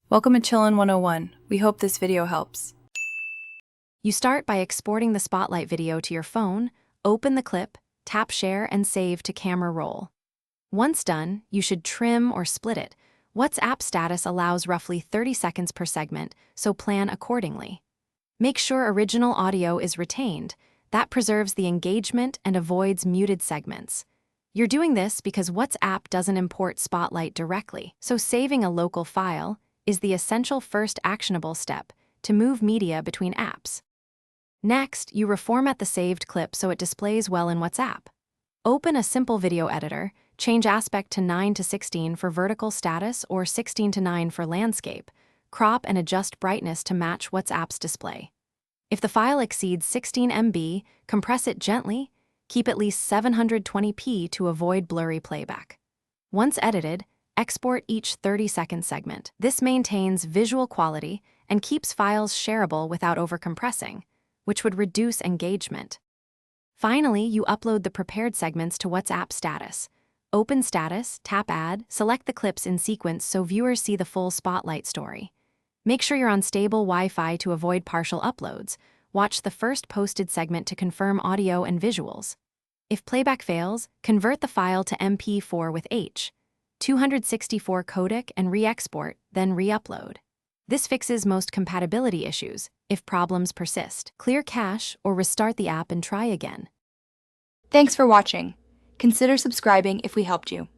Welcome to Chillin' 101. We hope this video helps. You start by exporting the Spotlight video to your phone, open the clip, tap Share and Save to Camera Roll. Once done, you should trim or split it. WhatsApp status allows roughly 30 seconds per segment, so plan accordingly. Make sure original audio is retained. That preserves the engagement and avoids muted segments. You're doing this because WhatsApp doesn't import Spotlight directly, so saving a local file is the essential first actionable step to move media between apps. Next, you reformat the saved clip so it displays well in WhatsApp. Open a simple video editor, change aspect to 9:16 for vertical status or 16:9 for landscape, crop and adjust brightness to match WhatsApp's display. If the file exceeds 16 MB, compress it gently, keep at least 720p to avoid blurry playback. Once edited, export each 30-second segment. This maintains visual quality and keeps files shareable without overcompressing, which would reduce engagement. Finally, you upload the prepared segments to WhatsApp status. Open status, tap Add, select the clips in sequence so viewers see the full Spotlight story. Make sure you're on stable Wi-Fi to avoid partial uploads. Watch the first posted segment to confirm audio and visuals. If playback fails, convert the file to MP4 with H.264 codec and re-export, then re-upload. This fixes most compatibility issues. If problems persist, clear cache or restart the app and try again. Thanks for watching. Consider subscribing if we helped you.